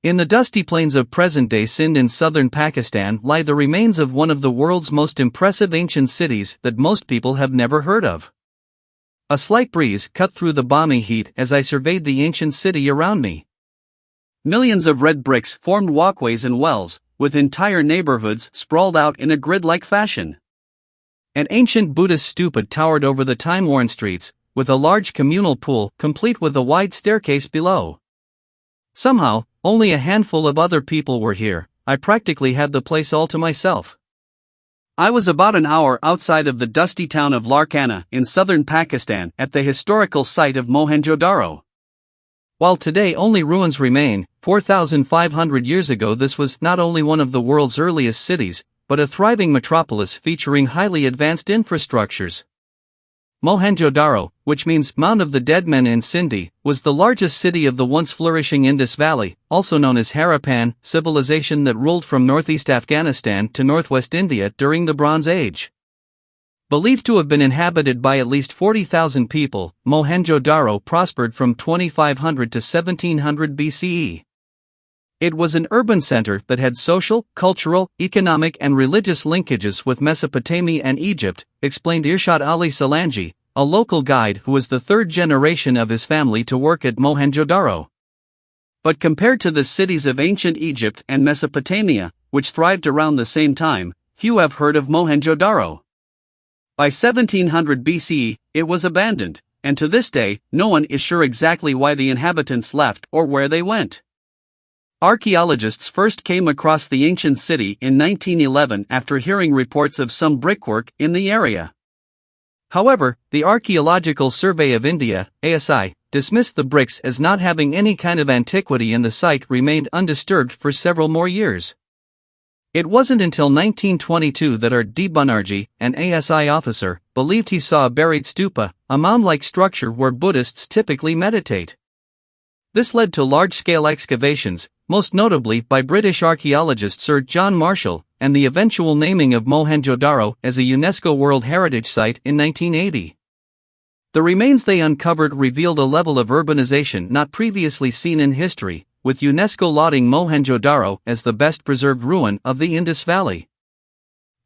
In the dusty plains of present-day Sindh in southern Pakistan lie the remains of one of the world's most impressive ancient cities that most people have never heard of. A slight breeze cut through the balmy heat as I surveyed the ancient city around me. Millions of red bricks formed walkways and wells, with entire neighborhoods sprawled out in a grid-like fashion. An ancient Buddhist stupa towered over the time-worn streets, with a large communal pool complete with a wide staircase below. Somehow, only a handful of other people were here. I practically had the place all to myself. I was about an hour outside of the dusty town of Larkana in southern Pakistan at the historical site of Mohenjodaro. While today only ruins remain, 4,500 years ago this was not only one of the world's earliest cities, but a thriving metropolis featuring highly advanced infrastructures. Mohenjodaro, which means Mound of the Dead Men in Sindhi, was the largest city of the once flourishing Indus Valley, also known as Harappan, civilization that ruled from northeast Afghanistan to northwest India during the Bronze Age. Believed to have been inhabited by at least 40,000 people, Mohenjodaro prospered from 2500 to 1700 BCE. It was an urban center that had social, cultural, economic and religious linkages with Mesopotamia and Egypt, explained Irshad Ali Salanji, a local guide who was the third generation of his family to work at Mohenjodaro. But compared to the cities of ancient Egypt and Mesopotamia, which thrived around the same time, few have heard of Mohenjodaro. By 1700 BCE, it was abandoned, and to this day, no one is sure exactly why the inhabitants left or where they went. Archaeologists first came across the ancient city in 1911 after hearing reports of some brickwork in the area. However, the Archaeological Survey of India, ASI, dismissed the bricks as not having any kind of antiquity, and the site remained undisturbed for several more years. It wasn't until 1922 that Art D. Banerjee, an ASI officer, believed he saw a buried stupa, a mound-like structure where Buddhists typically meditate. This led to large-scale excavations, most notably by British archaeologist Sir John Marshall, and the eventual naming of Mohenjodaro as a UNESCO World Heritage Site in 1980. The remains they uncovered revealed a level of urbanization not previously seen in history, with UNESCO lauding Mohenjodaro as the best-preserved ruin of the Indus Valley.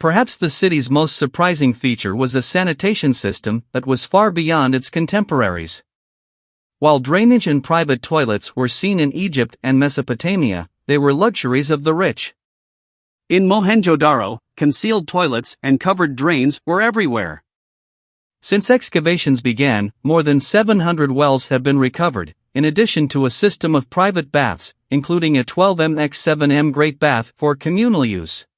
Perhaps the city's most surprising feature was a sanitation system that was far beyond its contemporaries. While drainage and private toilets were seen in Egypt and Mesopotamia, they were luxuries of the rich. In Mohenjodaro, concealed toilets and covered drains were everywhere. Since excavations began, more than 700 wells have been recovered, in addition to a system of private baths, including a 12m×7m Great Bath for communal use.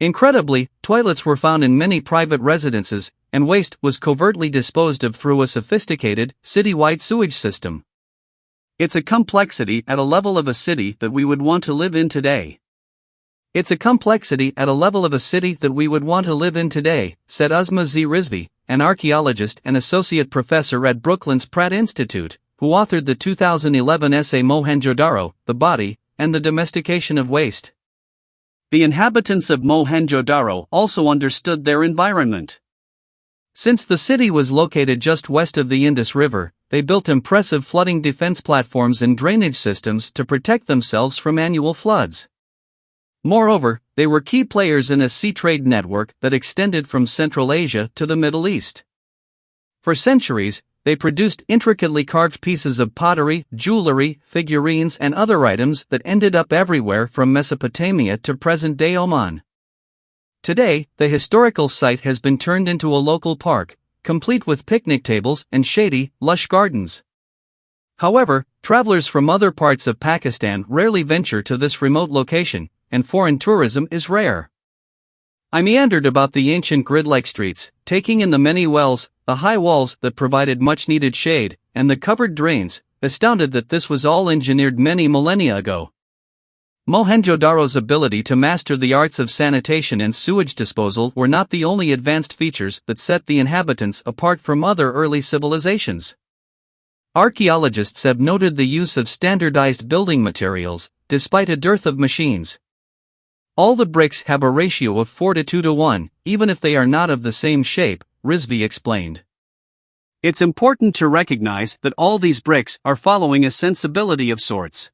Incredibly, toilets were found in many private residences, and waste was covertly disposed of through a sophisticated, city-wide sewage system. It's a complexity at a level of a city that we would want to live in today. It's a complexity at a level of a city that we would want to live in today, said Uzma Z. Rizvi, an archaeologist and associate professor at Brooklyn's Pratt Institute, who authored the 2011 essay Mohenjodaro, The Body, and the Domestication of Waste. The inhabitants of Mohenjodaro also understood their environment. Since the city was located just west of the Indus River, they built impressive flooding defense platforms and drainage systems to protect themselves from annual floods. Moreover, they were key players in a sea trade network that extended from Central Asia to the Middle East. For centuries, they produced intricately carved pieces of pottery, jewelry, figurines, and other items that ended up everywhere from Mesopotamia to present-day Oman. Today, the historical site has been turned into a local park, complete with picnic tables and shady, lush gardens. However, travelers from other parts of Pakistan rarely venture to this remote location, and foreign tourism is rare. I meandered about the ancient grid-like streets, taking in the many wells, the high walls that provided much-needed shade, and the covered drains, astounded that this was all engineered many millennia ago. Mohenjodaro's ability to master the arts of sanitation and sewage disposal were not the only advanced features that set the inhabitants apart from other early civilizations. Archaeologists have noted the use of standardized building materials, despite a dearth of machines. All the bricks have a ratio of 4 to 2 to 1, even if they are not of the same shape, Rizvi explained. It's important to recognize that all these bricks are following a sensibility of sorts.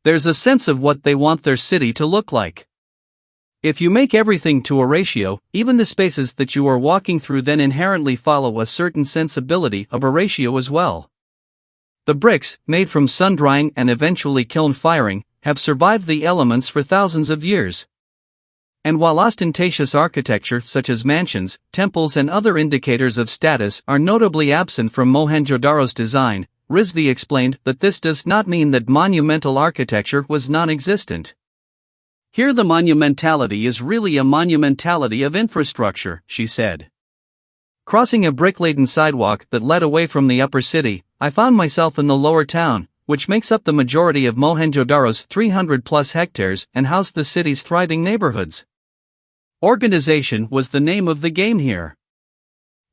There's a sense of what they want their city to look like. If you make everything to a ratio, even the spaces that you are walking through then inherently follow a certain sensibility of a ratio as well. The bricks, made from sun-drying and eventually kiln firing, have survived the elements for thousands of years. And while ostentatious architecture such as mansions, temples and other indicators of status are notably absent from Mohenjo-Daro's design, Rizvi explained that this does not mean that monumental architecture was non-existent. Here the monumentality is really a monumentality of infrastructure, she said. Crossing a brick-laden sidewalk that led away from the upper city, I found myself in the lower town, which makes up the majority of Mohenjo-Daro's 300-plus hectares and housed the city's thriving neighborhoods. Organization was the name of the game here.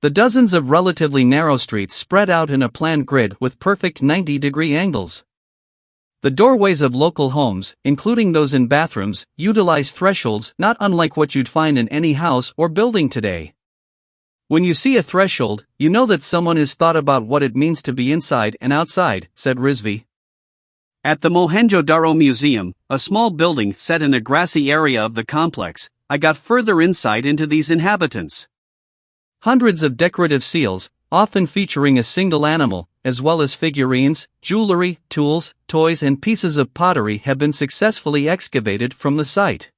The dozens of relatively narrow streets spread out in a planned grid with perfect 90-degree angles. The doorways of local homes, including those in bathrooms, utilize thresholds not unlike what you'd find in any house or building today. When you see a threshold, you know that someone has thought about what it means to be inside and outside, said Rizvi. At the Mohenjo-Daro Museum, a small building set in a grassy area of the complex, I got further insight into these inhabitants. Hundreds of decorative seals, often featuring a single animal, as well as figurines, jewelry, tools, toys and pieces of pottery have been successfully excavated from the site.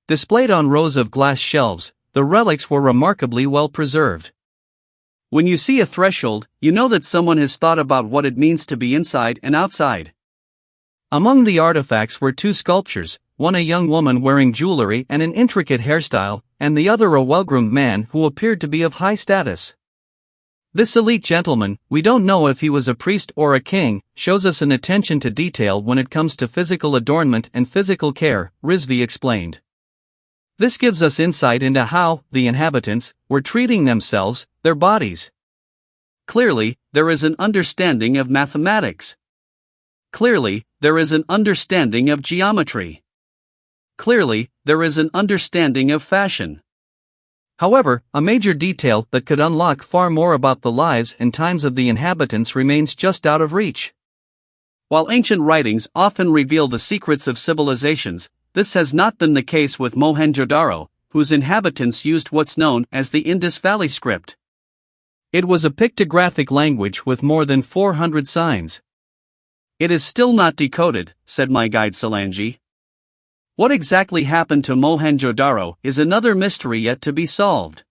Displayed on rows of glass shelves, the relics were remarkably well preserved. When you see a threshold, you know that someone has thought about what it means to be inside and outside. Among the artifacts were two sculptures, one a young woman wearing jewelry and an intricate hairstyle, and the other a well-groomed man who appeared to be of high status. This elite gentleman, we don't know if he was a priest or a king, shows us an attention to detail when it comes to physical adornment and physical care, Rizvi explained. This gives us insight into how the inhabitants were treating themselves, their bodies. Clearly, there is an understanding of mathematics. Clearly, there is an understanding of geometry. Clearly, there is an understanding of fashion. However, a major detail that could unlock far more about the lives and times of the inhabitants remains just out of reach. While ancient writings often reveal the secrets of civilizations, this has not been the case with Mohenjo-Daro, whose inhabitants used what's known as the Indus Valley script. It was a pictographic language with more than 400 signs. It is still not decoded, said my guide Solangi. What exactly happened to Mohenjo-Daro is another mystery yet to be solved.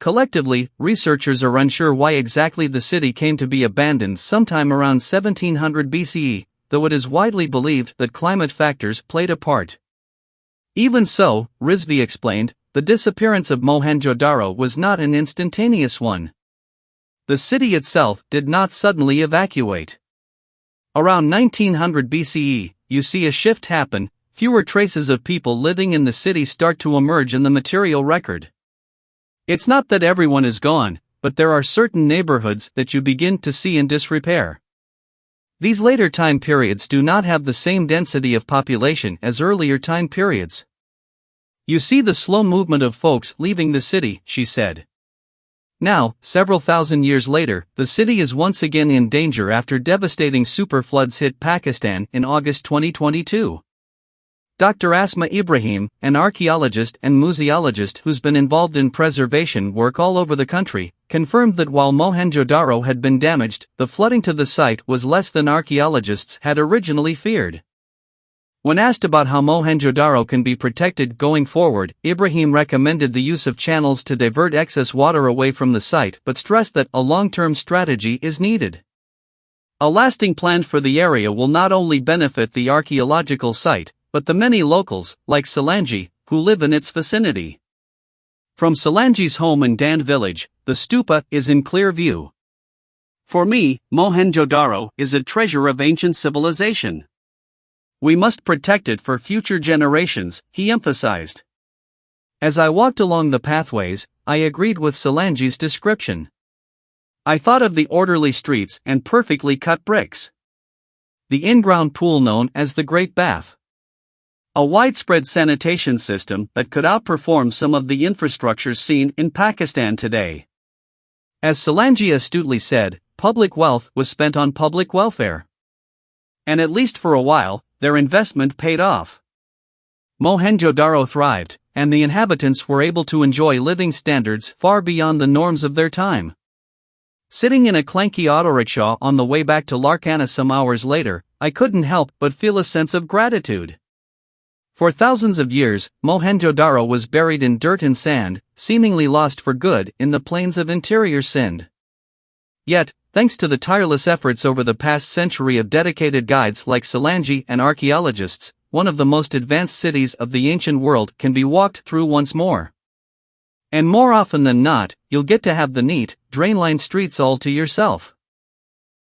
Collectively, researchers are unsure why exactly the city came to be abandoned sometime around 1700 BCE, though it is widely believed that climate factors played a part. Even so, Rizvi explained, the disappearance of Mohenjo-Daro was not an instantaneous one. The city itself did not suddenly evacuate. Around 1900 BCE, you see a shift happen. Fewer traces of people living in the city start to emerge in the material record. It's not that everyone is gone, but there are certain neighborhoods that you begin to see in disrepair. These later time periods do not have the same density of population as earlier time periods. You see the slow movement of folks leaving the city, she said. Now, several thousand years later, the city is once again in danger after devastating superfloods hit Pakistan in August 2022. Dr. Asma Ibrahim, an archaeologist and museologist who's been involved in preservation work all over the country, confirmed that while Mohenjo-Daro had been damaged, the flooding to the site was less than archaeologists had originally feared. When asked about how Mohenjo-Daro can be protected going forward, Ibrahim recommended the use of channels to divert excess water away from the site but stressed that a long-term strategy is needed. A lasting plan for the area will not only benefit the archaeological site, but the many locals, like Solangi, who live in its vicinity. From Solangi's home in Dand village, the stupa is in clear view. For me, Mohenjo-Daro is a treasure of ancient civilization. We must protect it for future generations, he emphasized. As I walked along the pathways, I agreed with Solangi's description. I thought of the orderly streets and perfectly cut bricks. The in-ground pool known as the Great Bath. A widespread sanitation system that could outperform some of the infrastructures seen in Pakistan today. As Solangi astutely said, public wealth was spent on public welfare. And at least for a while, their investment paid off. Mohenjodaro thrived, and the inhabitants were able to enjoy living standards far beyond the norms of their time. Sitting in a clanky autorickshaw on the way back to Larkana some hours later, I couldn't help but feel a sense of gratitude. For thousands of years, Mohenjodaro was buried in dirt and sand, seemingly lost for good in the plains of interior Sindh. Yet, thanks to the tireless efforts over the past century of dedicated guides like Salangi and archaeologists, one of the most advanced cities of the ancient world can be walked through once more. And more often than not, you'll get to have the neat, drain-lined streets all to yourself.